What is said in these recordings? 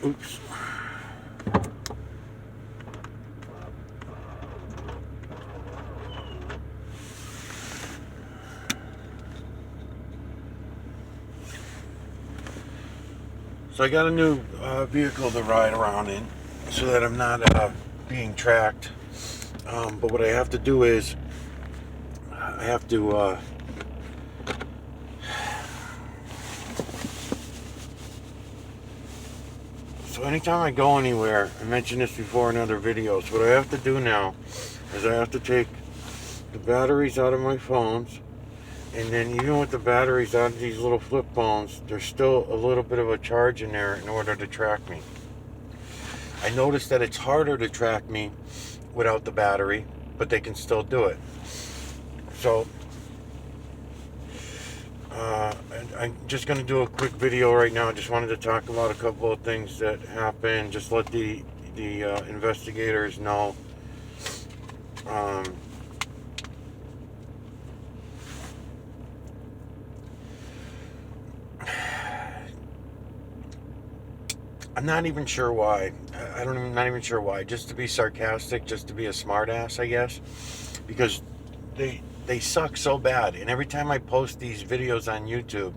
Oops. So I got a new vehicle to ride around in so that I'm not being tracked. But what I have to do is I have to so anytime I go anywhere, I mentioned this before in other videos, what I have to do now is I have to take the batteries out of my phones, and then even with the batteries out of these little flip phones, there's still a little bit of a charge in there in order to track me. I noticed that it's harder to track me without the battery, but they can still do it. So I'm just going to do a quick video right now. I just wanted to talk about a couple of things that happened. Just let the investigators know. I'm not even sure why. Not even sure why. Just to be sarcastic, just to be a smartass, I guess. Because they suck so bad. And every time I post these videos on YouTube,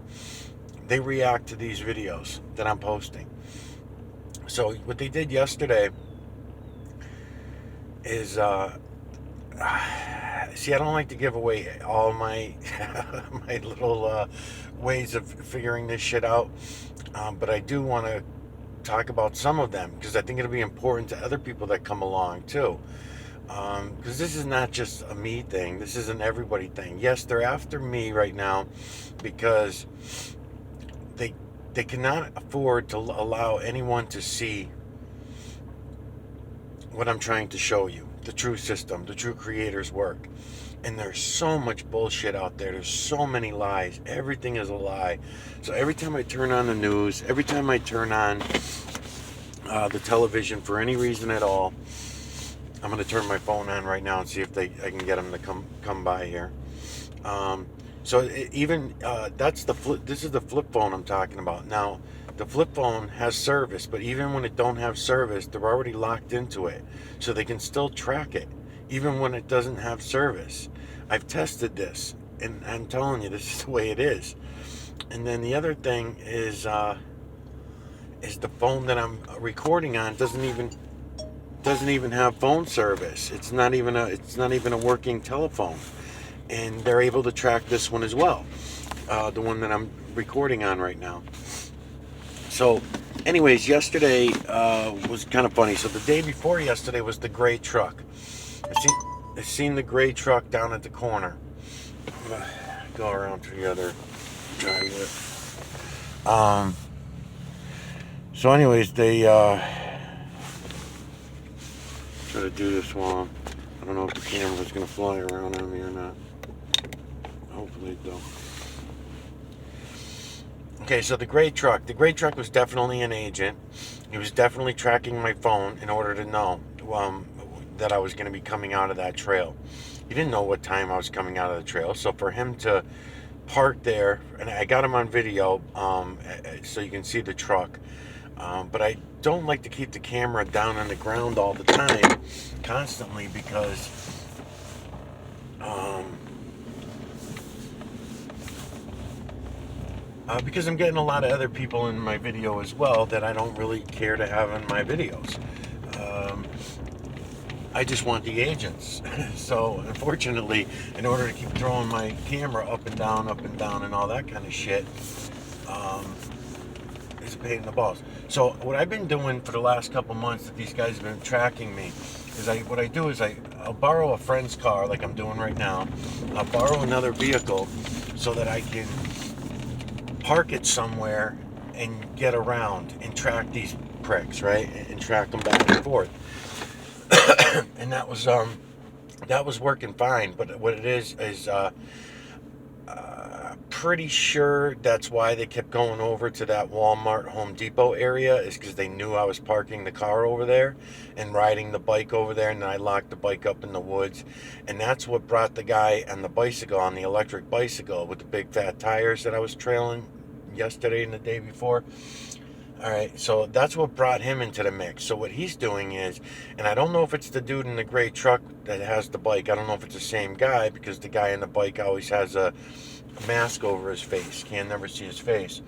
they react to these videos that I'm posting. So what they did yesterday is, see, I don't like to give away all my my little ways of figuring this shit out, but I do want to talk about some of them because I think it'll be important to other people that come along too. Because this is not just a me thing. This is an everybody thing. Yes, they're after me right now because they cannot afford to allow anyone to see what I'm trying to show you. The true system, the true creator's work. And there's so much bullshit out there. There's so many lies. Everything is a lie. So every time I turn on the news, every time I turn on the television for any reason at all, I'm going to turn my phone on right now and see if I can get them to come by here. That's the flip. This is the flip phone I'm talking about. Now, the flip phone has service, but even when it don't have service, they're already locked into it, so they can still track it, even when it doesn't have service. I've tested this, and I'm telling you, this is the way it is. And then the other thing is the phone that I'm recording on doesn't even have phone service. It's not even a working telephone. And they're able to track this one as well, the one that I'm recording on right now. So, anyways, yesterday was kind of funny. So the day before yesterday was the gray truck. I seen the gray truck down at the corner. I'm gonna go around to the other driveway. So, anyways, they try to do this while I don't know if the camera's gonna fly around on me or not. Hopefully it don't. Okay, so the gray truck was definitely an agent. He was definitely tracking my phone in order to know that I was going to be coming out of that trail. He didn't know what time I was coming out of the trail, so for him to park there, and I got him on video so you can see the truck, but I don't like to keep the camera down on the ground all the time, constantly, because I'm getting a lot of other people in my video as well that I don't really care to have in my videos. I just want the agents. So unfortunately, in order to keep throwing my camera up and down, and all that kind of shit, it's a pain in the balls. So what I've been doing for the last couple months that these guys have been tracking me is I'll borrow a friend's car like I'm doing right now. I'll borrow another vehicle so that I can park it somewhere and get around and track these pricks, right? And track them back and forth. And that was working fine. But what it is pretty sure that's why they kept going over to that Walmart Home Depot area, is because they knew I was parking the car over there and riding the bike over there, and then I locked the bike up in the woods. And that's what brought the guy on the electric bicycle with the big fat tires that I was trailing yesterday and the day before. All right, so that's what brought him into the mix. So what he's doing is, and I don't know if it's the dude in the gray truck that has the bike. I don't know if it's the same guy because the guy in the bike always has a mask over his face. Can't never see his face.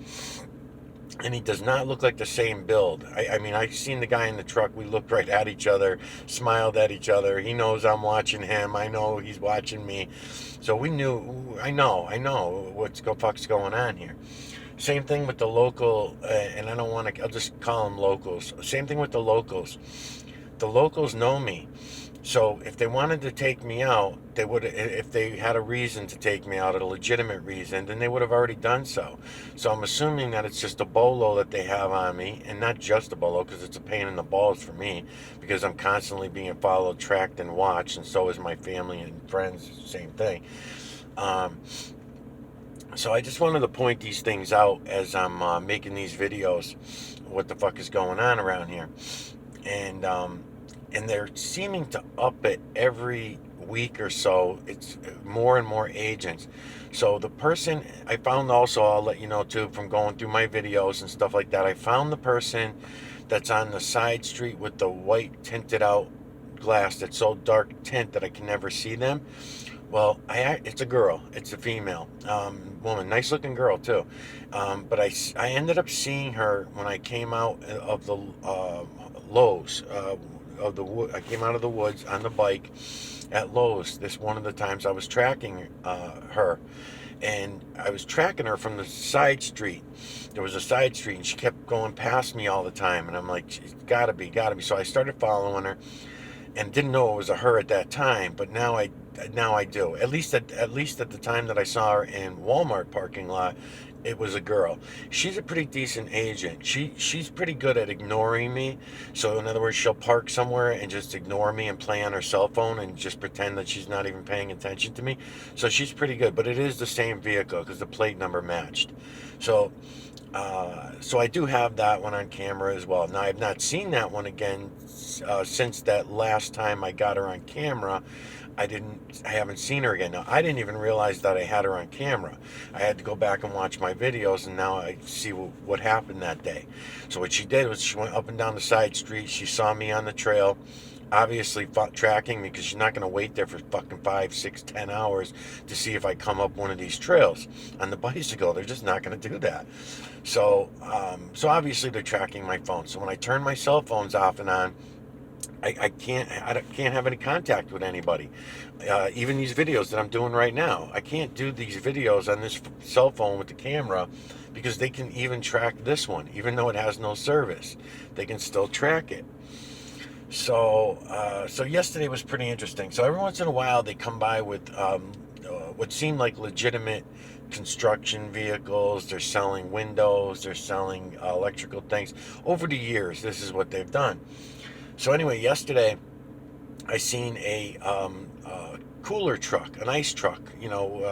And he does not look like the same build. I mean, I seen the guy in the truck. We looked right at each other, smiled at each other. He knows I'm watching him. I know he's watching me. So we knew, I know what's fuck's going on here. Same thing with the local, and I don't want to, I'll just call them locals. Same thing with the locals. The locals know me. So if they wanted to take me out, they would, if they had a reason to take me out, a legitimate reason, then they would have already done so. So I'm assuming that it's just a bolo that they have on me, and not just a bolo, because it's a pain in the balls for me, because I'm constantly being followed, tracked, and watched, and so is my family and friends, same thing. Um, so I just wanted to point these things out as I'm making these videos, what the fuck is going on around here. And and they're seeming to up it every week or so. It's more and more agents. So the person I found, also, I'll let you know too, from going through my videos and stuff like that, I found the person that's on the side street with the white tinted out glass that's so dark tint that I can never see them. Well, it's a girl. It's a female woman, nice looking girl too. But I ended up seeing her when I came out of the Lowe's. I came out of the woods on the bike at Lowe's. This one of the times I was tracking her, and I was tracking her from the side street. There was a side street, and she kept going past me all the time. And I'm like, it's gotta be. So I started following her, and didn't know it was a her at that time, but now I do. At least at the time that I saw her in Walmart parking lot, it was a girl. She's a pretty decent agent. She's pretty good at ignoring me. So in other words, she'll park somewhere and just ignore me and play on her cell phone and just pretend that she's not even paying attention to me. So she's pretty good, but it is the same vehicle because the plate number matched. So so I do have that one on camera as well. Now I've not seen that one again since that last time I got her on camera. I haven't seen her again. Now I didn't even realize that I had her on camera. I had to go back and watch my videos, and now I see what happened that day. So what she did was she went up and down the side street. She saw me on the trail, obviously tracking me, because she's not going to wait there for fucking 5, 6, 10 hours to see if I come up one of these trails on the bicycle. They're just not going to do that. So so obviously they're tracking my phone. So when I turn my cell phones off and on, I can't have any contact with anybody. Even these videos that I'm doing right now, I can't do these videos on this cell phone with the camera, because they can even track this one, even though it has no service. They can still track it. So yesterday was pretty interesting. So every once in a while they come by with what seemed like legitimate construction vehicles. They're selling windows. They're selling electrical things. Over the years, this is what they've done. So anyway, yesterday I seen a cooler truck, an ice truck,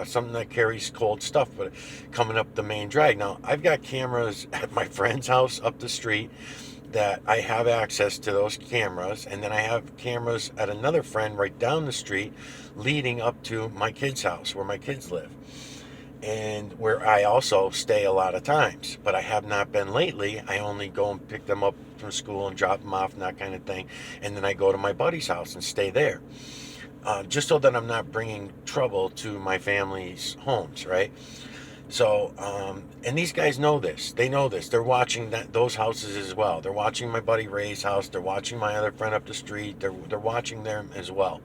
something that carries cold stuff, but coming up the main drag. Now, I've got cameras at my friend's house up the street that I have access to those cameras, and then I have cameras at another friend right down the street leading up to my kid's house where my kids live, and where I also stay a lot of times, but I have not been lately. I only go and pick them up from school and drop them off and that kind of thing, and then I go to my buddy's house and stay there, just so that I'm not bringing trouble to my family's homes, right? So, and these guys know this. They know this. They're watching those houses as well. They're watching my buddy Ray's house. They're watching my other friend up the street. They're watching them as well.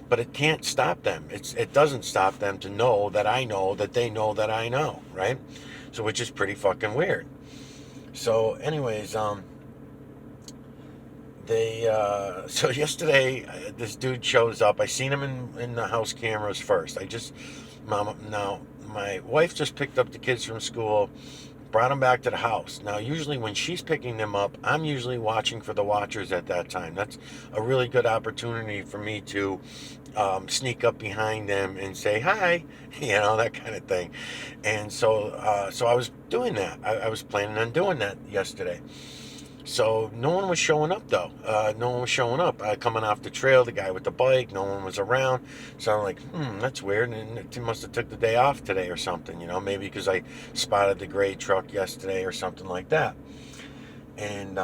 But it can't stop them. It doesn't stop them to know that I know that they know that I know, right? So, which is pretty fucking weird. So, anyways, so yesterday this dude shows up. I seen him in the house cameras first. Now my wife just picked up the kids from school, brought them back to the house. Now usually when she's picking them up, I'm usually watching for the watchers at that time. That's a really good opportunity for me to sneak up behind them and say hi, that kind of thing. And so I was doing that. I was planning on doing that yesterday. So no one was showing up though. No one was showing up. Coming off the trail, the guy with the bike, no one was around. So I'm like, that's weird. And it must have took the day off today or something, maybe because I spotted the gray truck yesterday or something like that. And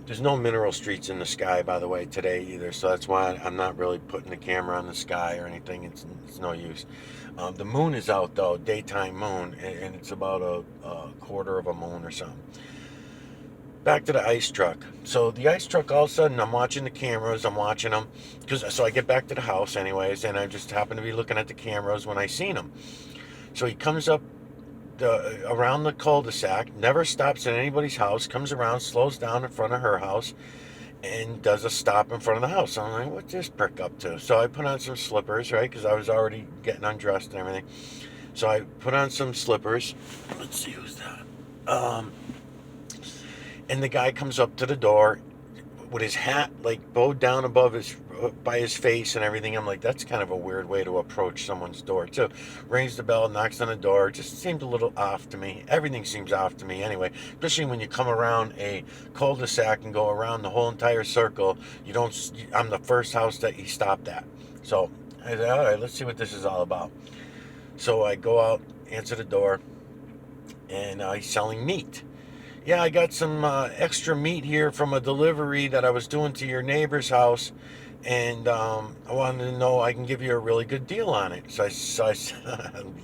there's no mineral streets in the sky, by the way, today either. So that's why I'm not really putting the camera on the sky or anything. It's no use. The moon is out though, daytime moon, and it's about a quarter of a moon or something. Back to the ice truck. So the ice truck, all of a sudden, I'm watching the cameras. I'm watching them so I get back to the house anyways, and I just happen to be looking at the cameras when I seen him. So he comes up around the cul-de-sac, never stops at anybody's house, comes around, slows down in front of her house, and does a stop in front of the house. So I'm like, what's this prick up to? So I put on some slippers, right? Because I was already getting undressed and everything. So I put on some slippers. Let's see who's that. And the guy comes up to the door with his hat like bowed down above by his face and everything. I'm like, that's kind of a weird way to approach someone's door too. Rings the bell, knocks on the door. Just seemed a little off to me. Everything seems off to me anyway, especially when you come around a cul-de-sac and go around the whole entire circle. I'm the first house that he stopped at. So I said, all right, let's see what this is all about. So I go out, answer the door, and he's selling meat. Yeah, I got some extra meat here from a delivery that I was doing to your neighbor's house, and I wanted to know I can give you a really good deal on it. So I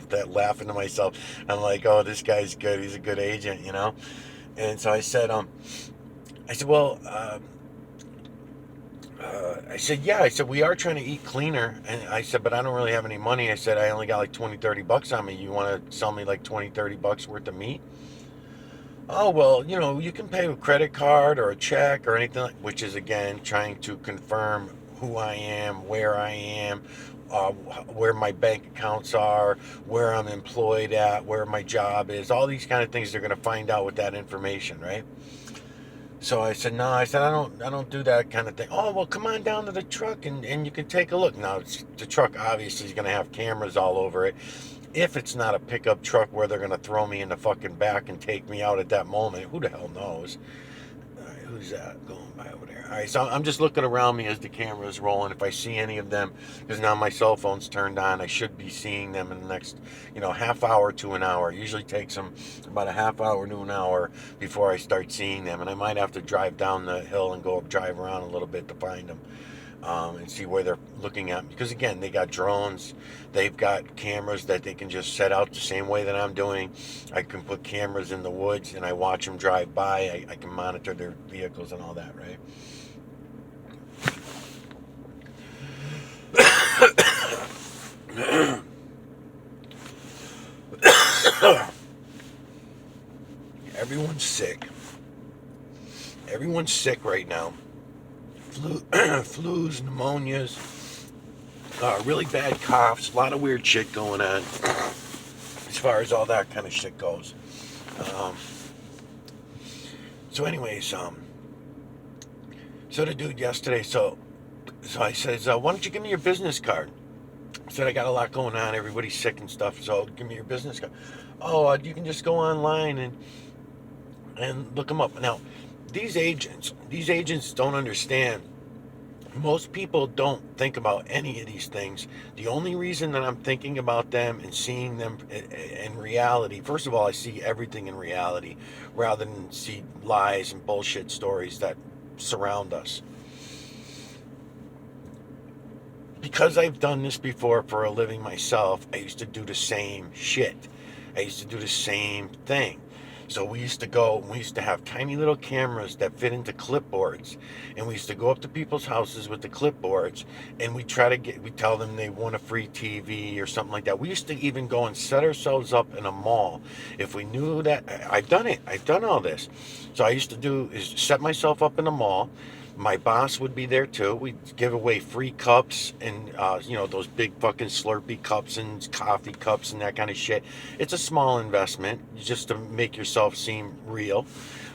that laughing to myself. I'm like, oh, this guy's good. He's a good agent, you know. And so I said, well, I said, yeah. I said, we are trying to eat cleaner. And I said, but I don't really have any money. I said, I only got like 20, 30 bucks on me. You want to sell me like 20, 30 bucks worth of meat? Oh, well, you can pay with credit card or a check or anything, which is again trying to confirm who I am, where I am, where my bank accounts are, where I'm employed at, where my job is, all these kind of things they're going to find out with that information, right? So I said, no, I don't do that kind of thing. Oh, well, come on down to the truck and you can take a look. Now, the truck obviously is going to have cameras all over it. If it's not a pickup truck where they're going to throw me in the fucking back and take me out at that moment, who the hell knows? All right, who's that going by over there? All right, so I'm just looking around me as the camera is rolling. If I see any of them, because now my cell phone's turned on, I should be seeing them in the next, half hour to an hour. It usually takes them about a half hour to an hour before I start seeing them, and I might have to drive down the hill and drive around a little bit to find them. And see where they're looking at. Because again, they got drones, they've got cameras that they can just set out the same way that I'm doing. I can put cameras in the woods and I watch them drive by. I can monitor their vehicles and all that, right? Everyone's sick. Everyone's sick right now. Flus, pneumonias, really bad coughs, a lot of weird shit going on as far as all that kind of shit goes. So anyways, so the dude yesterday, so I says, why don't you give me your business card? I said, I got a lot going on, everybody's sick and stuff, so give me your business card. Oh, you can just go online and look them up. Now, these agents don't understand. Most people don't think about any of these things. The only reason that I'm thinking about them and seeing them in reality, first of all, I see everything in reality rather than see lies and bullshit stories that surround us. Because I've done this before for a living myself, I used to do the same shit. I used to do the same thing. So we used to have tiny little cameras that fit into clipboards, and we used to go up to people's houses with the clipboards, and we tell them they want a free TV or something like that. We used to even go and set ourselves up in a mall. If we knew that, I've done it. I've done all this. So I used to do is set myself up in a mall. My boss would be there too. We'd give away free cups and, those big fucking Slurpee cups and coffee cups and that kind of shit. It's a small investment just to make yourself seem real.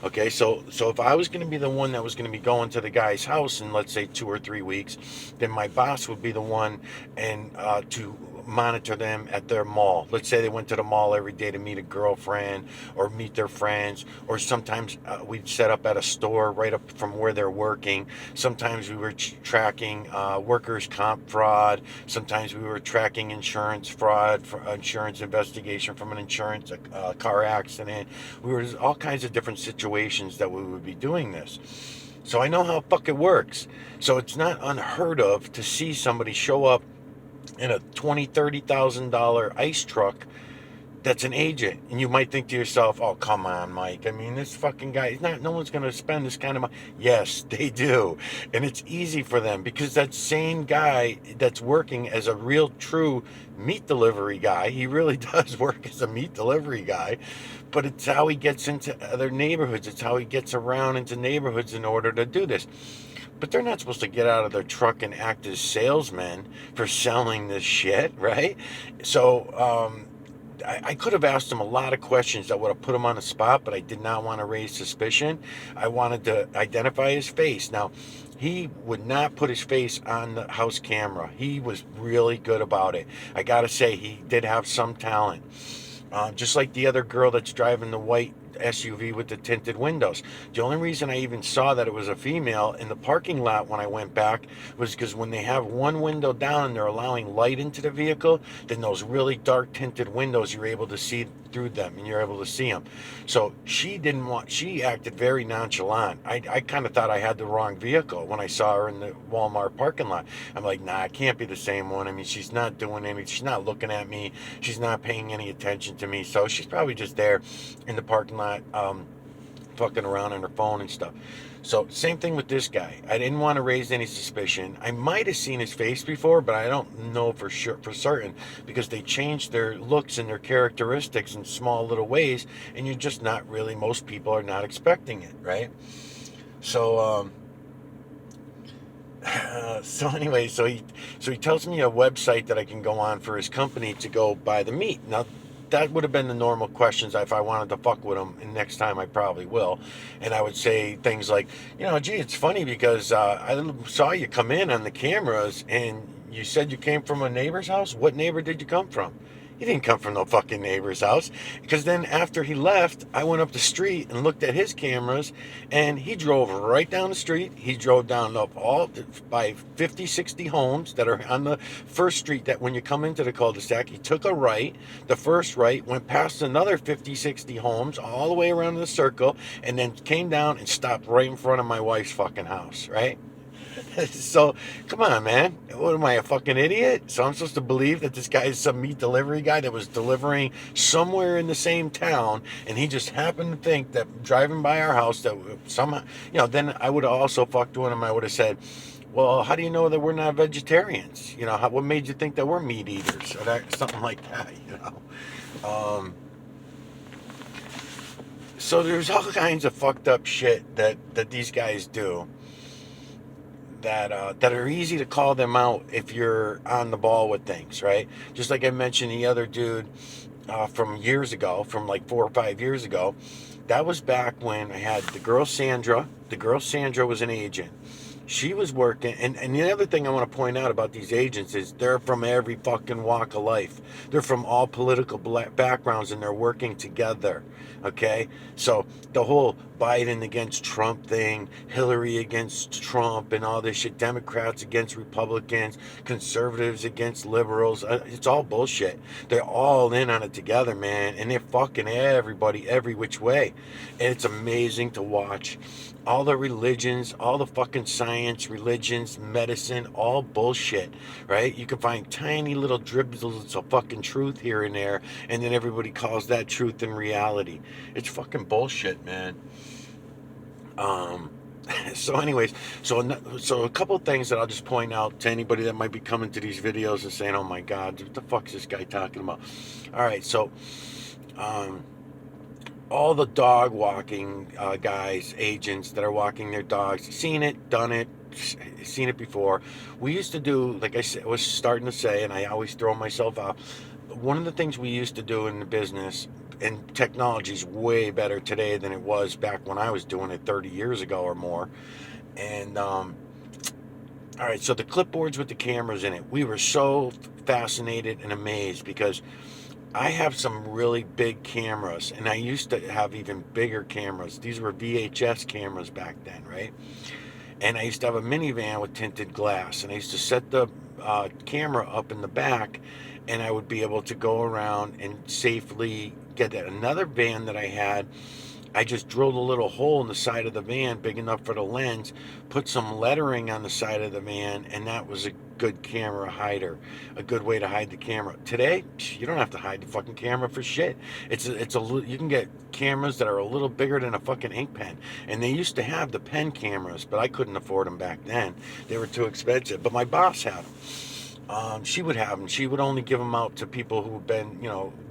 Okay, so if I was going to be the one that was going to be going to the guy's house in, let's say, 2 or 3 weeks, then my boss would be the one and to monitor them at their mall. Let's say they went to the mall every day to meet a girlfriend or meet their friends, or sometimes we'd set up at a store right up from where they're working. Sometimes we were tracking workers' comp fraud. Sometimes we were tracking insurance fraud, for insurance investigation from an insurance car accident. We were all kinds of different situations that we would be doing this. So I know how fuck it works. So it's not unheard of to see somebody show up in a $20,000-$30,000 ice truck that's an agent, and you might think to yourself, oh, come on, Mike, I mean, this fucking guy, no one's going to spend this kind of money. Yes, they do, and it's easy for them, because that same guy that's working as a real true meat delivery guy, he really does work as a meat delivery guy, but it's how he gets into other neighborhoods, it's how he gets around into neighborhoods in order to do this. But they're not supposed to get out of their truck and act as salesmen for selling this shit, right? So I could have asked him a lot of questions that would have put him on the spot, but I did not want to raise suspicion. I wanted to identify his face. Now, he would not put his face on the house camera. He was really good about it. I got to say, he did have some talent. Just like the other girl that's driving the white SUV with the tinted windows. The only reason I even saw that it was a female in the parking lot when I went back was because when they have one window down and they're allowing light into the vehicle, then those really dark tinted windows, you're able to see through them and you're able to see them. So she acted very nonchalant. I kind of thought I had the wrong vehicle when I saw her in the Walmart parking lot. I'm like, nah, it can't be the same one. I mean, she's not doing anything. She's not looking at me. She's not paying any attention to me. So she's probably just there in the parking lot fucking around on her phone and stuff. So same thing with this guy. I didn't want to raise any suspicion. I might have seen his face before, but I don't know for certain, because they changed their looks and their characteristics in small little ways, and you're just not really, most people are not expecting it, right? So anyway, so he tells me a website that I can go on for his company to go buy the meat. Now, that would have been the normal questions if I wanted to fuck with him, and next time I probably will. And I would say things like, gee, it's funny because I saw you come in on the cameras and you said you came from a neighbor's house. What neighbor did you come from? He didn't come from no fucking neighbor's house. Because then after he left, I went up the street and looked at his cameras, and he drove right down the street. He drove down up by 50, 60 homes that are on the first street, that when you come into the cul-de-sac, he took a right, the first right, went past another 50, 60 homes all the way around the circle, and then came down and stopped right in front of my wife's fucking house, right? So, come on, man. What am I, a fucking idiot? So I'm supposed to believe that this guy is some meat delivery guy that was delivering somewhere in the same town, and he just happened to think that driving by our house that somehow, then I would have also fucked with him. I would have said, well, how do you know that we're not vegetarians? What made you think that we're meat eaters? Or something like that, So there's all kinds of fucked up shit that these guys do, that are easy to call them out if you're on the ball with things, right? Just like I mentioned the other dude from years ago, from like 4 or 5 years ago. That was back when I had the girl Sandra. The girl Sandra was an agent. She was working, and the other thing I want to point out about these agents is they're from every fucking walk of life. They're from all political backgrounds, and they're working together, okay? So the whole Biden against Trump thing, Hillary against Trump, and all this shit, Democrats against Republicans, conservatives against liberals, it's all bullshit. They're all in on it together, man, and they're fucking everybody every which way. And it's amazing to watch. All the religions, all the fucking science, religions, medicine, all bullshit, right? You can find tiny little dribbles of fucking truth here and there, and then everybody calls that truth in reality. It's fucking bullshit, man. So anyways, so a couple of things that I'll just point out to anybody that might be coming to these videos and saying, oh my God, what the fuck's this guy talking about? All right, so all the dog walking guys, agents that are walking their dogs, seen it, done it, seen it before. We used to do, like I was starting to say, and I always throw myself out, one of the things we used to do in the business, and technology's way better today than it was back when I was doing it 30 years ago or more, and All right, so the clipboards with the cameras in it, we were so fascinated and amazed because I have some really big cameras, and I used to have even bigger cameras. These were VHS cameras back then, right? And I used to have a minivan with tinted glass, and I used to set the camera up in the back, and I would be able to go around and safely get that. Another van that I had, I just drilled a little hole in the side of the van big enough for the lens, put some lettering on the side of the van, and that was a good camera hider, a good way to hide the camera. Today, you don't have to hide the fucking camera for shit. You can get cameras that are a little bigger than a fucking ink pen, and they used to have the pen cameras, but I couldn't afford them back then. They were too expensive. But my boss had them. She would have them. She would only give them out to people who've been,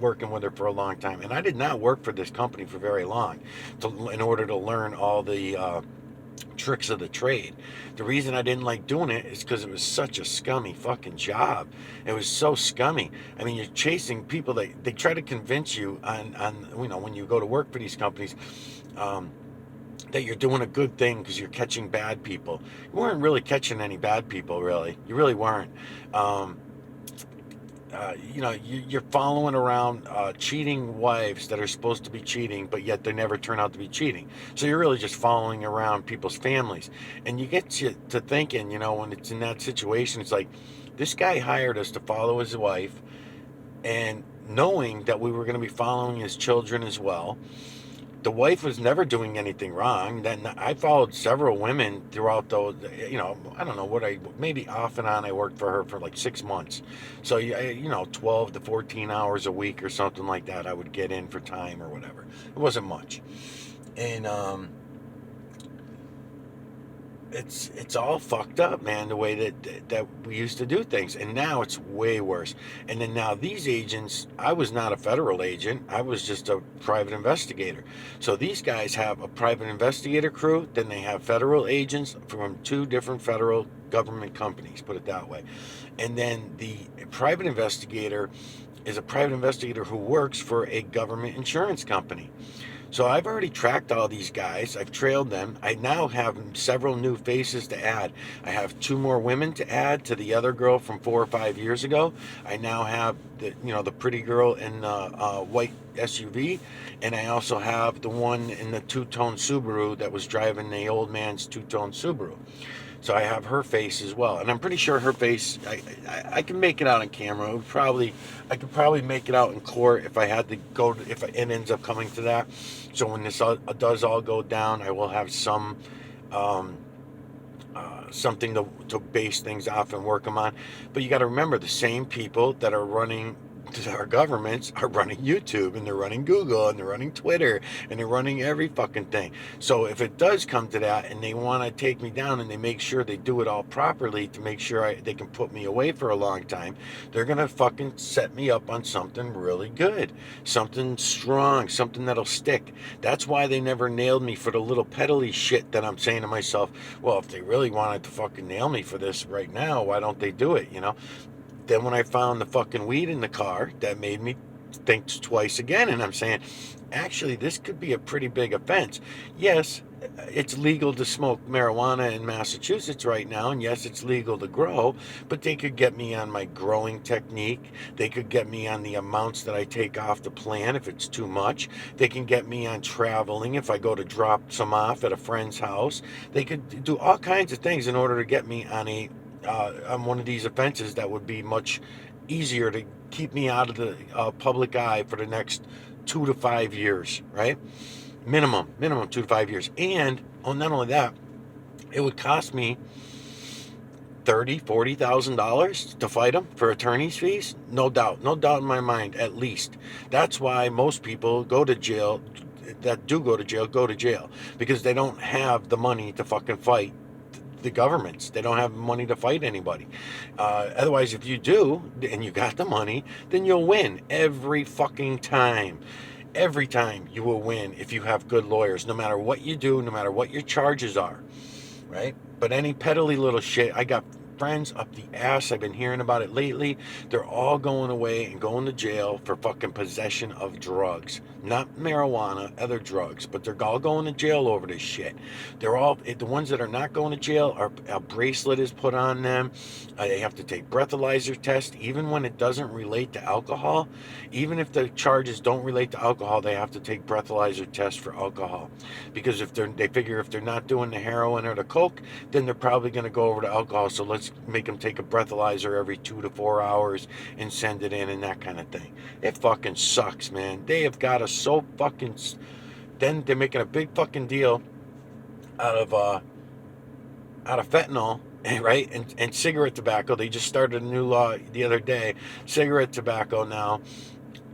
working with her for a long time. And I did not work for this company for very long in order to learn all the tricks of the trade. The reason I didn't like doing it is because it was such a scummy fucking job. It was so scummy. I mean, you're chasing people. They try to convince you on when you go to work for these companies. That you're doing a good thing because you're catching bad people. You weren't really catching any bad people, really. You really weren't. You're following around cheating wives that are supposed to be cheating, but yet they never turn out to be cheating. So you're really just following around people's families. And you get to thinking, when it's in that situation, it's like, this guy hired us to follow his wife, and knowing that we were going to be following his children as well. The wife was never doing anything wrong. Then I followed several women throughout those, I don't know maybe off and on I worked for her for like 6 months. So, 12 to 14 hours a week or something like that I would get in for time or whatever. It wasn't much. And, it's all fucked up, man, the way that we used to do things, and now it's way worse. And then now these agents, I was not a federal agent, I was just a private investigator. So these guys have a private investigator crew, then they have federal agents from 2 different federal government companies, put it that way. And then the private investigator is a private investigator who works for a government insurance company. So I've already tracked all these guys. I've trailed them. I now have several new faces to add. I have 2 more women to add to the other girl from 4 or 5 years ago. I now have the pretty girl in the white SUV, and I also have the one in the 2-tone Subaru that was driving the old man's 2-tone Subaru. So I have her face as well, and I'm pretty sure her face, I can make it out on camera. I could probably make it out in court if I had to go, if it ends up coming to that. So when this does all go down, I will have some something to base things off and work them on. But you got to remember, the same people that are running our governments are running YouTube, and they're running Google, and they're running Twitter, and they're running every fucking thing. So if it does come to that and they want to take me down, and they make sure they do it all properly to make sure they can put me away for a long time, they're going to fucking set me up on something really good, something strong, something that'll stick. That's why they never nailed me for the little peddly shit that I'm saying to myself, well, if they really wanted to fucking nail me for this right now, why don't they do it, Then when I found the fucking weed in the car, that made me think twice again. And I'm saying, actually, this could be a pretty big offense. Yes, it's legal to smoke marijuana in Massachusetts right now. And yes, it's legal to grow. But they could get me on my growing technique. They could get me on the amounts that I take off the plant if it's too much. They can get me on traveling if I go to drop some off at a friend's house. They could do all kinds of things in order to get me on one of these offenses that would be much easier to keep me out of the public eye for the next 2 to 5 years, right? Minimum 2 to 5 years. And not only that, it would cost me $30,000-$40,000 to fight them for attorney's fees. No doubt in my mind, at least. That's why most people go to jail, go to jail, because they don't have the money to fucking fight the governments. They don't have money to fight anybody. Otherwise, if you do, and you got the money, then you'll win every fucking time. Every time you will win if you have good lawyers, no matter what you do, no matter what your charges are, right? But any peddly little shit, I got friends up the ass. I've been hearing about it lately. They're all going away and going to jail for fucking possession of drugs. Not marijuana, other drugs, but they're all going to jail over this shit. They're all, the ones that are not going to jail, are a bracelet is put on them. They have to take breathalyzer test, even when it doesn't relate to alcohol. Even if the charges don't relate to alcohol, they have to take breathalyzer test for alcohol. Because if they figure if they're not doing the heroin or the coke, then they're probably going to go over to alcohol. So let's make them take a breathalyzer every 2 to 4 hours and send it in and that kind of thing. It fucking sucks, man. They have got us so fucking. Then they're making a big fucking deal out of fentanyl, right? And cigarette tobacco. They just started a new law the other day. Cigarette tobacco now.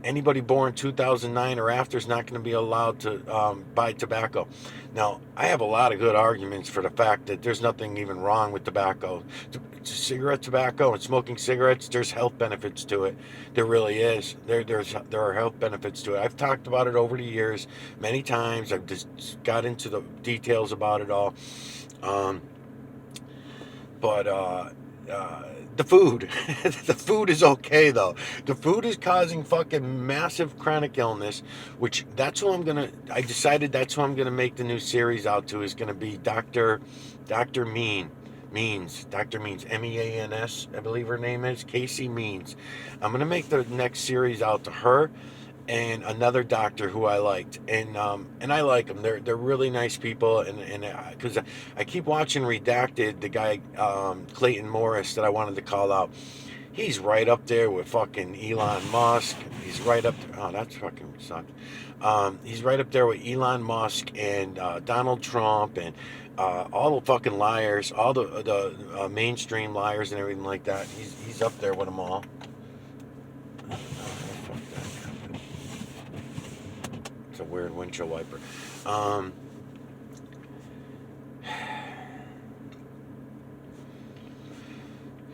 Anybody born 2009 or after is not going to be allowed to buy tobacco. Now, I have a lot of good arguments for the fact that there's nothing even wrong with tobacco. Cigarette tobacco and smoking cigarettes, there's health benefits to it. There really is. There are health benefits to it. I've talked about it over the years many times. I've just got into the details about it all. The food, the food is okay though. The food is causing fucking massive chronic illness, which I decided that's who I'm gonna make the new series out to, is gonna be Dr. Means, Means, I believe her name is, Casey Means. I'm gonna make the next series out to her and another doctor who I liked, and I like them. They're really nice people, and because I keep watching Redacted, the guy Clayton Morris that I wanted to call out. He's right up there with fucking Elon Musk. He's right up there. Oh, that's fucking sucked. He's right up there with Elon Musk and Donald Trump and all the fucking liars, all the mainstream liars and everything like that. He's up there with them all. It's a weird windshield wiper.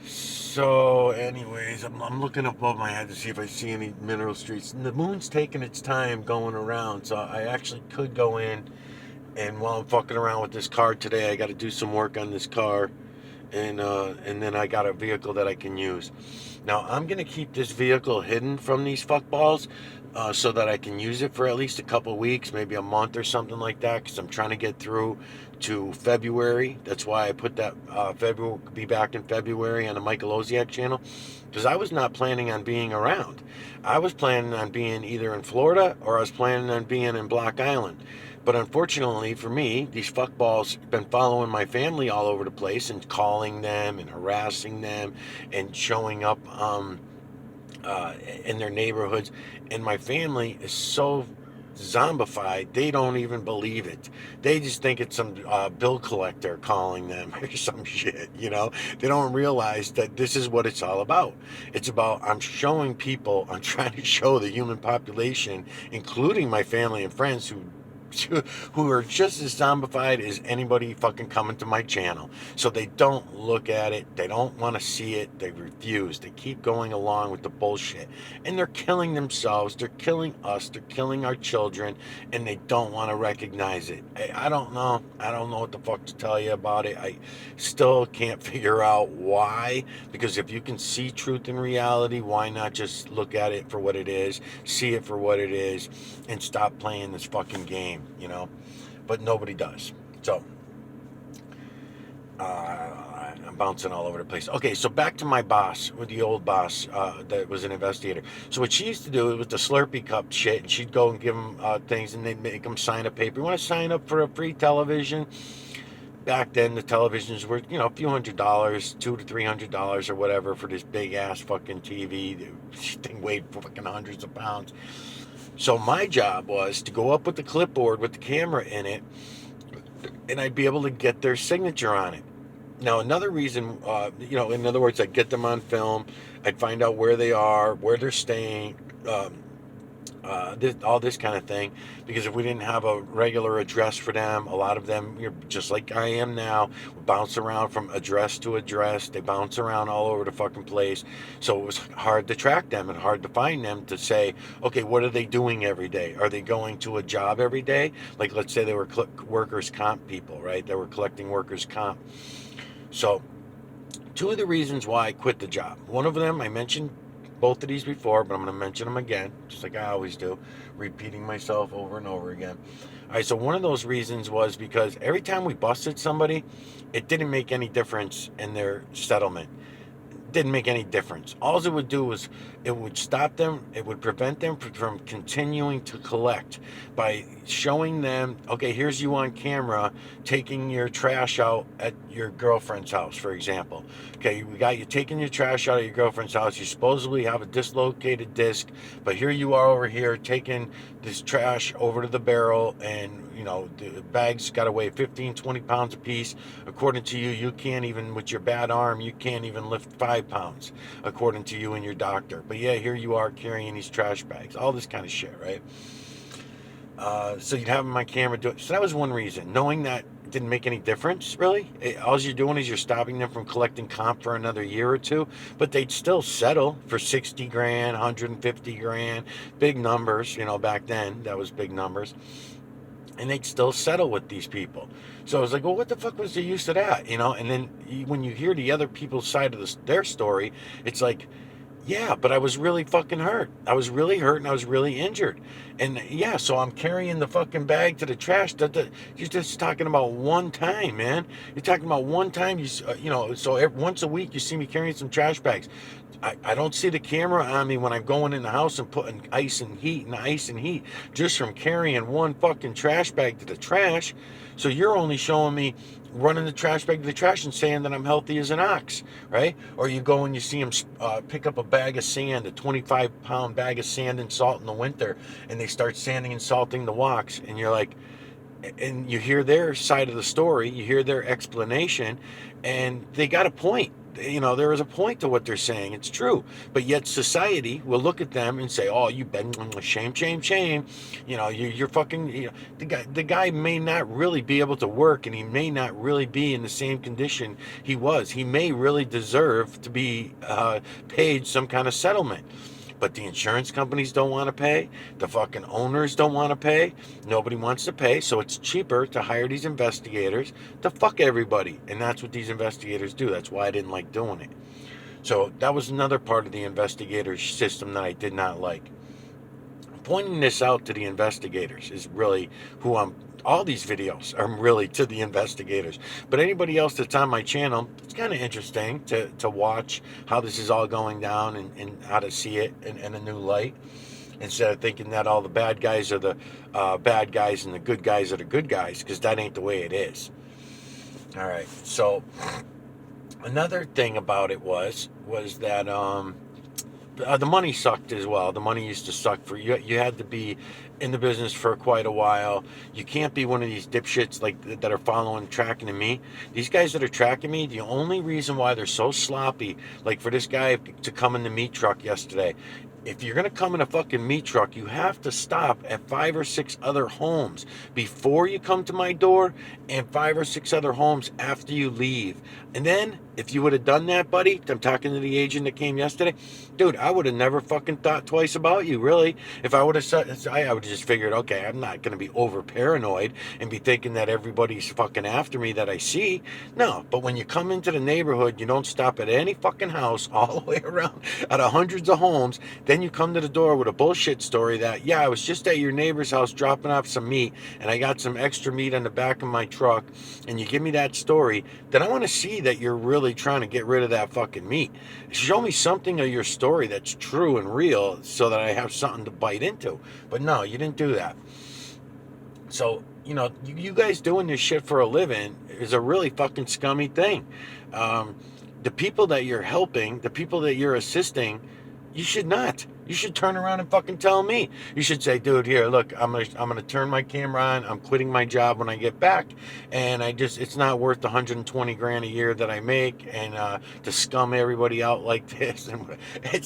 So, anyways, I'm looking above my head to see if I see any mineral streets. And the moon's taking its time going around, so I actually could go in. And while I'm fucking around with this car today, I got to do some work on this car, and then I got a vehicle that I can use. Now, I'm going to keep this vehicle hidden from these fuckballs so that I can use it for at least a couple weeks, maybe a month or something like that, because I'm trying to get through to February. That's why I put that be back in February on the Michael Oziak channel, because I was not planning on being around. I was planning on being either in Florida or I was planning on being in Block Island. But unfortunately for me, these fuckballs have been following my family all over the place and calling them and harassing them and showing up in their neighborhoods. And my family is so zombified, they don't even believe it. They just think it's some bill collector calling them or some shit, you know? They don't realize that this is what it's all about. It's about, I'm trying to show the human population, including my family and friends who are just as zombified as anybody fucking coming to my channel. So they don't look at it. They don't want to see it. They refuse. They keep going along with the bullshit. And they're killing themselves. They're killing us. They're killing our children. And they don't want to recognize it. I don't know. I don't know what the fuck to tell you about it. I still can't figure out why. Because if you can see truth in reality, why not just look at it for what it is, see it for what it is, and stop playing this fucking game, you know? But nobody does. So, I'm bouncing all over the place. Okay, so back to my boss, with the old boss that was an investigator. So what she used to do was the Slurpee cup shit, and she'd go and give them things, and they'd make them sign a paper. You want to sign up for a free television? Back then, the televisions were, a few $100, $200 to $300 or whatever for this big ass fucking TV. The thing weighed fucking hundreds of pounds. So my job was to go up with the clipboard with the camera in it, and I'd be able to get their signature on it. Now, another reason, in other words, I'd get them on film. I'd find out where they are, where they're staying, all this kind of thing. Because if we didn't have a regular address for them, a lot of them, just like I am now, bounce around from address to address. They bounce around all over the fucking place. So it was hard to track them and hard to find them, to say, okay, what are they doing every day? Are they going to a job every day? Like, let's say they were workers' comp people, right? They were collecting workers' comp. So Two of the reasons why I quit the job. One of them, I mentioned both of these before, but I'm going to mention them again, just like I always do, repeating myself over and over again. All right, so one of those reasons was because every time we busted somebody, it didn't make any difference in their settlement. Didn't make any difference. All it would do was it would stop them, it would prevent them from continuing to collect by showing them, okay, here's you on camera taking your trash out at your girlfriend's house, for example. Okay, we got you taking your trash out at your girlfriend's house. You supposedly have a dislocated disc, but here you are over here taking this trash over to the barrel, and the bags got to weigh 15, 20 pounds a piece. According to you, you can't even, with your bad arm, you can't even lift 5 pounds, according to you and your doctor. But yeah, here you are carrying these trash bags, all this kind of shit, right? So you'd have them on camera do it. So that was one reason. Knowing that didn't make any difference, really. All you're doing is you're stopping them from collecting comp for another year or two, but they'd still settle for 60 grand, 150 grand, big numbers, back then, that was big numbers. And they'd still settle with these people. So I was like, well, what the fuck was the use of that? And then when you hear the other people's side of their story, it's like, yeah, but I was really fucking hurt. I was really hurt and I was really injured. And yeah, so I'm carrying the fucking bag to the trash. You're just talking about one time, man. You're talking about one time. So once a week you see me carrying some trash bags. I don't see the camera on me when I'm going in the house and putting ice and heat just from carrying one fucking trash bag to the trash. So you're only showing me running the trash bag to the trash and saying that I'm healthy as an ox, right? Or you go and you see them pick up a bag of sand, a 25-pound bag of sand and salt in the winter, and they start sanding and salting the walks, and you're like, and you hear their side of the story, you hear their explanation, and they got a point. There is a point to what they're saying. It's true. But yet society will look at them and say, oh, you been shame, shame, shame. You're fucking, the guy may not really be able to work, and he may not really be in the same condition he was. He may really deserve to be paid some kind of settlement. But the insurance companies don't want to pay. The fucking owners don't want to pay. Nobody wants to pay. So it's cheaper to hire these investigators to fuck everybody. And that's what these investigators do. That's why I didn't like doing it. So that was another part of the investigator system that I did not like. Pointing this out to the investigators is really all these videos are really to the investigators. But anybody else that's on my channel, it's kind of interesting to watch how this is all going down and how to see it in a new light, instead of thinking that all the bad guys are the bad guys and the good guys are the good guys, because that ain't the way it is. All right, so another thing about it was that the money sucked as well. The money used to suck for you. You had to be in the business for quite a while. You can't be one of these dipshits that are following, tracking me. These guys that are tracking me, the only reason why they're so sloppy, like for this guy to come in the meat truck yesterday, if you're going to come in a fucking meat truck, you have to stop at 5 or 6 other homes before you come to my door, and 5 or 6 other homes after you leave. And then, if you would have done that, buddy, I'm talking to the agent that came yesterday, dude, I would have never fucking thought twice about you, really. If I would have said, I would have just figured, okay, I'm not going to be over paranoid and be thinking that everybody's fucking after me that I see. No, but when you come into the neighborhood, you don't stop at any fucking house all the way around out of hundreds of homes. Then you come to the door with a bullshit story that, yeah, I was just at your neighbor's house dropping off some meat, and I got some extra meat on the back of my truck, and you give me that story, then I want to see that you're really trying to get rid of that fucking meat. Show me something of your story that's true and real so that I have something to bite into. But no, you didn't do that. So, you guys doing this shit for a living is a really fucking scummy thing. The people that you're helping, the people that you're assisting, you should not. You should turn around and fucking tell me. You should say, dude, here, look, I'm gonna turn my camera on. I'm quitting my job when I get back, and it's not worth the 120 grand a year that I make, and to scum everybody out like this. And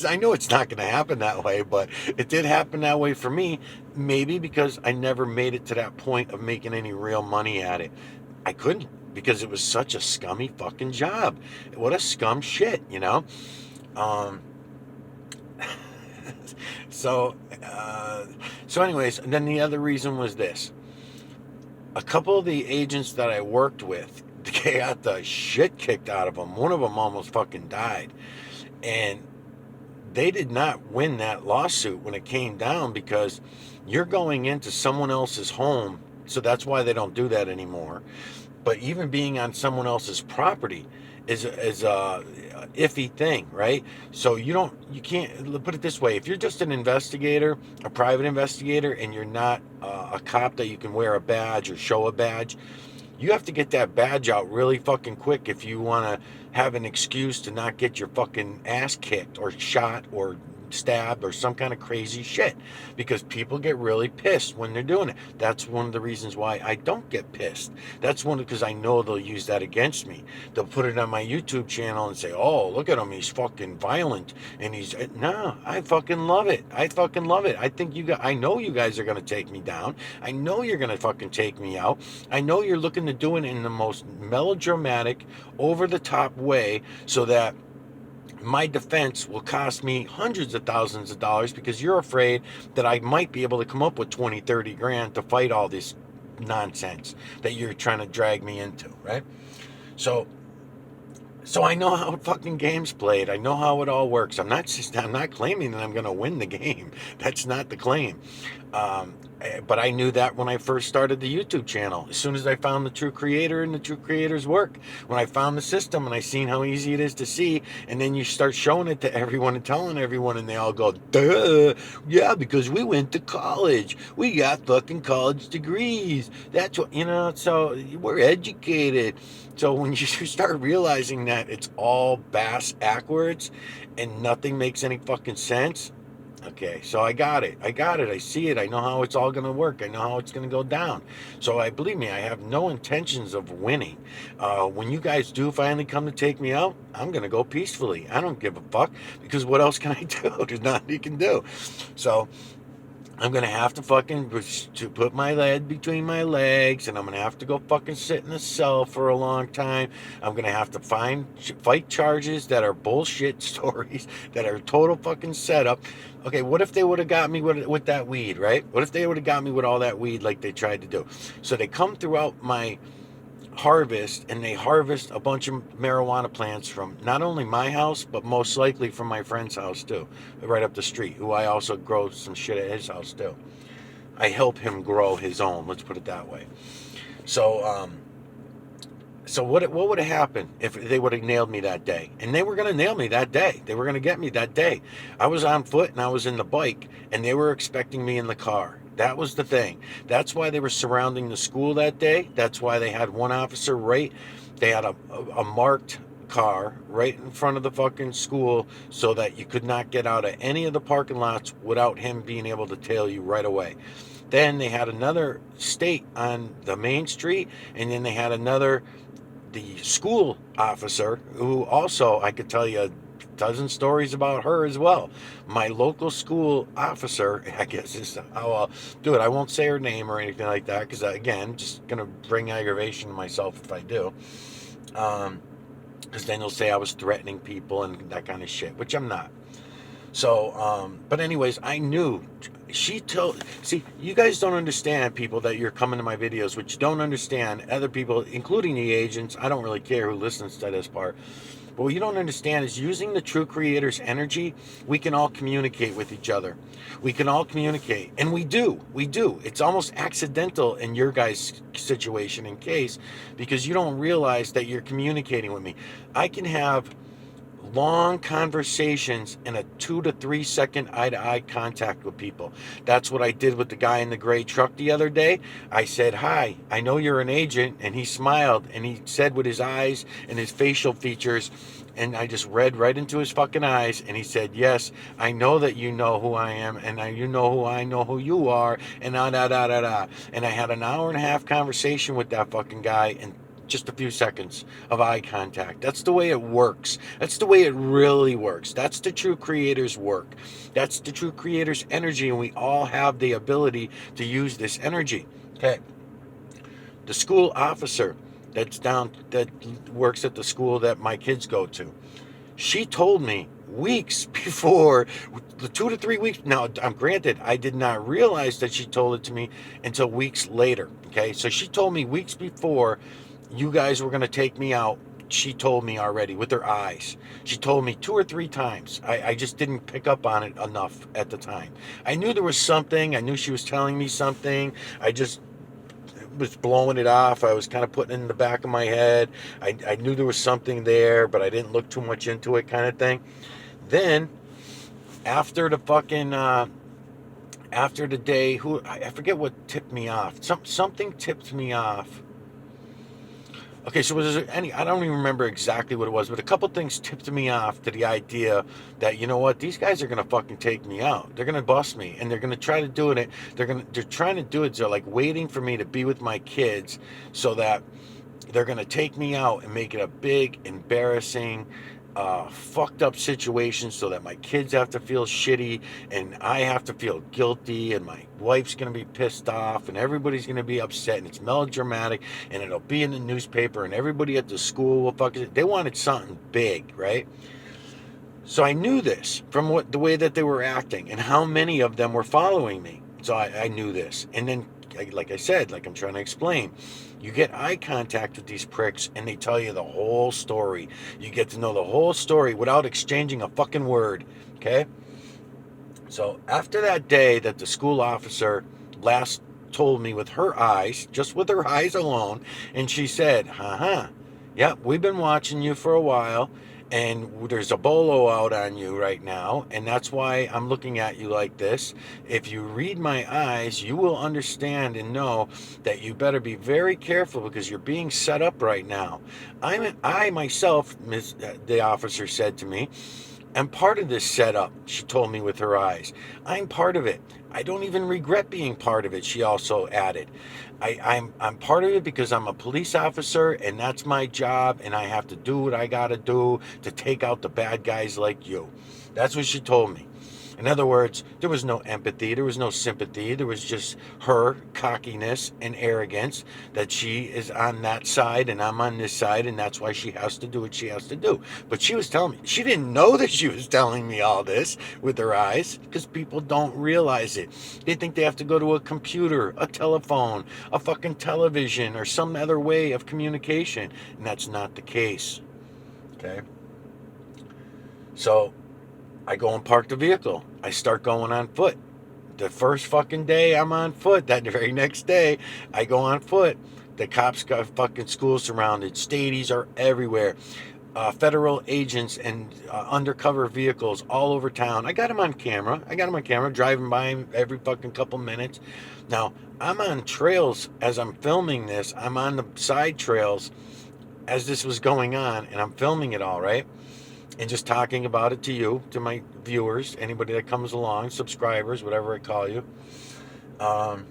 I know it's not gonna happen that way, but it did happen that way for me. Maybe because I never made it to that point of making any real money at it. I couldn't, because it was such a scummy fucking job. What a scum shit, So anyways, and then the other reason was this. A couple of the agents that I worked with, they got the shit kicked out of them. One of them almost fucking died. And they did not win that lawsuit when it came down, because you're going into someone else's home. So that's why they don't do that anymore. But even being on someone else's property is a iffy thing, right? So you can't put it this way. If you're just an investigator, a private investigator, and you're not a cop that you can wear a badge or show a badge, you have to get that badge out really fucking quick if you want to have an excuse to not get your fucking ass kicked or shot or stabbed or some kind of crazy shit, because people get really pissed when they're doing it. That's one of the reasons why I don't get pissed. That's one, because I know they'll use that against me. They'll put it on my YouTube channel and say, oh, look at him, he's fucking violent, and he's no, I fucking love it. I fucking love it. I know you guys are gonna take me down. I know you're gonna fucking take me out. I know you're looking to do it in the most melodramatic, over the top way, so that my defense will cost me hundreds of thousands of dollars, because you're afraid that I might be able to come up with 20, 30 grand to fight all this nonsense that you're trying to drag me into, right? So I know how fucking game's played. I know how it all works. I'm not claiming that I'm going to win the game. That's not the claim. But I knew that when I first started the YouTube channel. As soon as I found the true creator and the true creator's work, when I found the system and I seen how easy it is to see, and then you start showing it to everyone and telling everyone, and they all go, duh, yeah, because we went to college. We got fucking college degrees. That's what, so we're educated. So when you start realizing that it's all bass backwards and nothing makes any fucking sense, okay, so I got it. I see it. I know how it's all going to work. I know how it's going to go down. So believe me, I have no intentions of winning. When you guys do finally come to take me out, I'm going to go peacefully. I don't give a fuck, because what else can I do? There's nothing you can do. So I'm going to have to fucking put my head between my legs, and I'm going to have to go fucking sit in a cell for a long time. I'm going to have to fight charges that are bullshit stories, that are total fucking setup. Okay, what if they would have got me with that weed, right? What if they would have got me with all that weed like they tried to do? So they come throughout my harvest, and they harvest a bunch of marijuana plants from not only my house, but most likely from my friend's house too, right up the street, who I also grow some shit at his house too. I help him grow his own, let's put it that way. So what would have happened if they would have nailed me that day? And they were going to nail me that day. They were going to get me that day. I was on foot and I was in the bike, and they were expecting me in the car. That was the thing. That's why they were surrounding the school that day. That's why they had one officer they had a marked car right in front of the fucking school, so that you could not get out of any of the parking lots without him being able to tail you right away. Then they had another state on the main street, and then they had the school officer, who also, I could tell you a dozen stories about her as well. My local school officer, I guess is how I'll do it. I won't say her name or anything like that, because again, just going to bring aggravation to myself if I do. Because then they'll say I was threatening people and that kind of shit, which I'm not. So, but anyways, I knew. See, you guys don't understand, people, that you're coming to my videos, which don't understand other people, including the agents. I don't really care who listens to this part. But what you don't understand is, using the true creator's energy, we can all communicate with each other. We can all communicate. And we do. It's almost accidental in your guys' situation and case, because you don't realize that you're communicating with me. I can have long conversations in a 2 to 3 second eye-to-eye contact with people. That's what I did with the guy in the gray truck the other day. I said, hi, I know you're an agent, and he smiled, and he said with his eyes and his facial features, and I just read right into his fucking eyes, and he said, yes, I know that you know who I am, and you know who I know who you are, and da-da-da-da-da. And I had an hour and a half conversation with that fucking guy, and just a few seconds of eye contact. That's the way it works. That's the way it really works. That's the true creator's work. That's the true creator's energy, and we all have the ability to use this energy. Okay. The school officer that works at the school that my kids go to, she told me weeks before, the 2 to 3 weeks. Now, I'm granted, I did not realize that she told it to me until weeks later. Okay. So she told me weeks before you guys were going to take me out. She told me already with her eyes. She told me 2 or 3 times. I just didn't pick up on it enough at the time. I knew there was something. I knew she was telling me something. I just was blowing it off. I was kind of putting it in the back of my head. I knew there was something there, but I didn't look too much into it, kind of thing. Then, after the fucking, after the day, I forget what tipped me off. Something tipped me off. Okay, so was there I don't even remember exactly what it was, but a couple things tipped me off to the idea that, you know what, these guys are gonna fucking take me out. They're gonna bust me, and they're gonna try to do it. They're trying to do it. They're like waiting for me to be with my kids, so that they're gonna take me out and make it a big, embarrassing, fucked up situation, so that my kids have to feel shitty and I have to feel guilty, and my wife's gonna be pissed off and everybody's gonna be upset, and it's melodramatic, and it'll be in the newspaper, and everybody at the school will fucking. They wanted something big, right? So I knew this from the way that they were acting and how many of them were following me. So I knew this. And then, like I said, like I'm trying to explain, you get eye contact with these pricks and they tell you the whole story. You get to know the whole story without exchanging a fucking word. Okay? So after that day that the school officer last told me with her eyes, just with her eyes alone, and she said, yep, we've been watching you for a while, and there's a bolo out on you right now, and that's why I'm looking at you like this. If you read my eyes, you will understand and know that you better be very careful, because you're being set up right now. I myself, the officer said to me, I'm part of this setup, she told me with her eyes. I'm part of it. I don't even regret being part of it, she also added. I'm part of it because I'm a police officer, and that's my job, and I have to do what I gotta do to take out the bad guys like you. That's what she told me. In other words, there was no empathy, there was no sympathy, there was just her cockiness and arrogance that she is on that side and I'm on this side, and that's why she has to do what she has to do. But she was telling me, she didn't know that she was telling me all this with her eyes, because people don't realize it. They think they have to go to a computer, a telephone, a fucking television, or some other way of communication, and that's not the case. Okay? So I go and park the vehicle. I start going on foot. The first fucking day I'm on foot, that very next day, I go on foot. The cops got fucking school surrounded. Stadies are everywhere. Federal agents and undercover vehicles all over town. I got them on camera. Driving by him every fucking couple minutes. Now, I'm on trails as I'm filming this. I'm on the side trails as this was going on, and I'm filming it all, right? And just talking about it to you, to my viewers, anybody that comes along, subscribers, whatever I call you. Now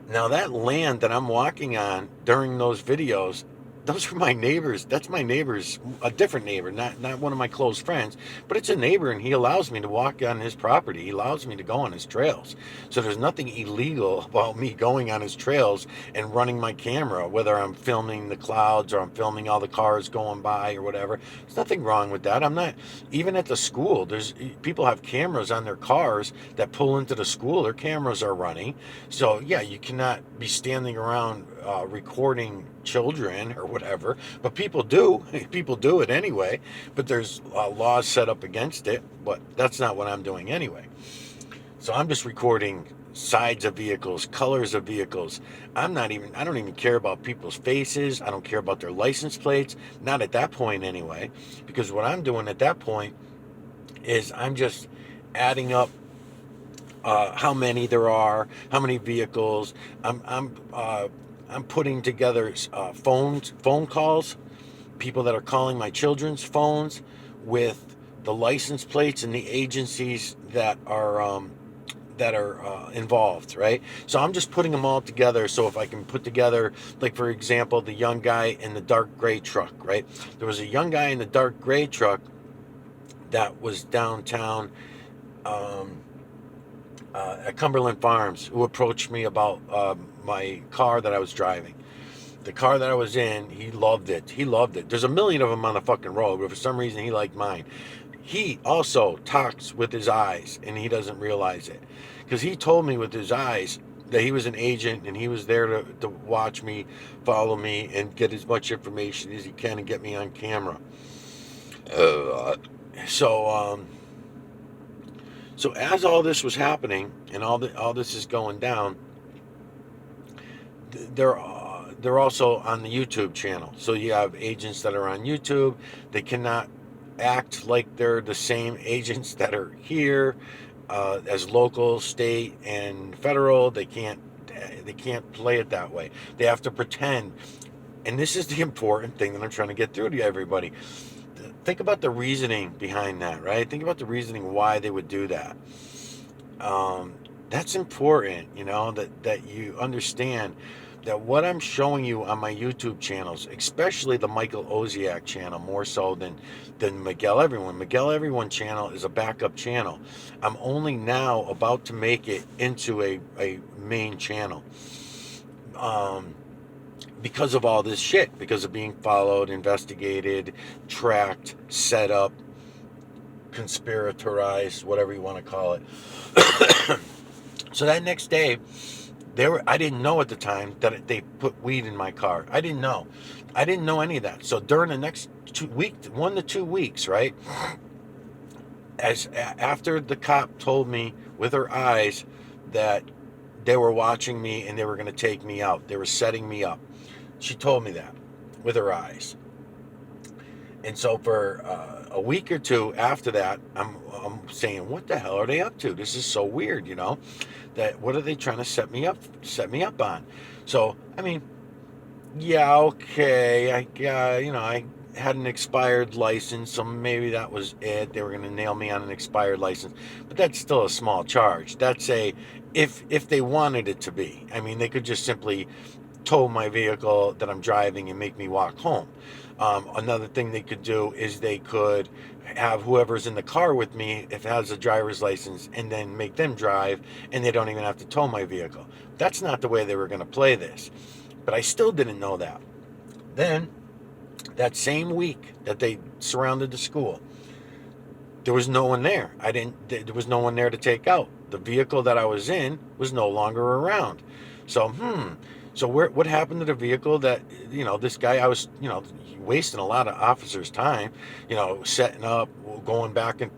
that land that I'm walking on during those videos, those are my neighbors. That's my neighbors, a different neighbor, not one of my close friends, but it's a neighbor, and he allows me to walk on his property. He allows me to go on his trails. So there's nothing illegal about me going on his trails and running my camera, whether I'm filming the clouds or I'm filming all the cars going by or whatever. There's nothing wrong with that. I'm not, even at the school, there's people have cameras on their cars that pull into the school. Their cameras are running. So yeah, you cannot be standing around recording children or whatever, but people do it anyway. But there's laws set up against it, but that's not what I'm doing anyway. So I'm just recording sides of vehicles, colors of vehicles. I don't even care about people's faces. I don't care about their license plates, not at that point anyway, because what I'm doing at that point is I'm just adding up how many there are, how many vehicles. I'm putting together phone calls, people that are calling my children's phones with the license plates and the agencies that are involved, right? So I'm just putting them all together. So if I can put together, like for example, the young guy in the dark gray truck, right? There was a young guy in the dark gray truck that was downtown at Cumberland Farms, who approached me about my car that I was driving. The car that I was in, he loved it. There's a million of them on the fucking road, but for some reason he liked mine. He also talks with his eyes, and he doesn't realize it, because he told me with his eyes that he was an agent and he was there to watch me, follow me, and get as much information as he can and get me on camera. So so as all this was happening and all this is going down, they're also on the YouTube channel. So you have agents that are on YouTube. They cannot act like they're the same agents that are here as local, state, and federal. They can't play it that way. They have to pretend. And this is the important thing that I'm trying to get through to everybody. Think about the reasoning behind that, right? Think about the reasoning why they would do that. That's important, that you understand that what I'm showing you on my YouTube channels, especially the Michael Oziak channel, more so than Miguel Everyone. Miguel Everyone channel is a backup channel. I'm only now about to make it into a main channel. Because of all this shit, because of being followed, investigated, tracked, set up, conspiratorized, whatever you want to call it. So that next day, I didn't know at the time that they put weed in my car. I didn't know any of that. So during the next 1 to 2 weeks, right, after the cop told me with her eyes that they were watching me and they were going to take me out, they were setting me up. She told me that with her eyes. And so for a week or two after that, I'm saying, what the hell are they up to? This is so weird, that what are they trying to set me up on? So, I mean, yeah, okay. I had an expired license, so maybe that was it. They were going to nail me on an expired license, but that's still a small charge. That's if they wanted it to be. I mean, they could just simply tow my vehicle that I'm driving and make me walk home. Another thing they could do is they could have whoever's in the car with me, if it has a driver's license, and then make them drive, and they don't even have to tow my vehicle. That's not the way they were going to play this. But I still didn't know that. Then, that same week that they surrounded the school, there was no one there. There was no one there to take out. The vehicle that I was in was no longer around. So, So what happened to the vehicle that, this guy, I was, wasting a lot of officers' time, setting up, going back and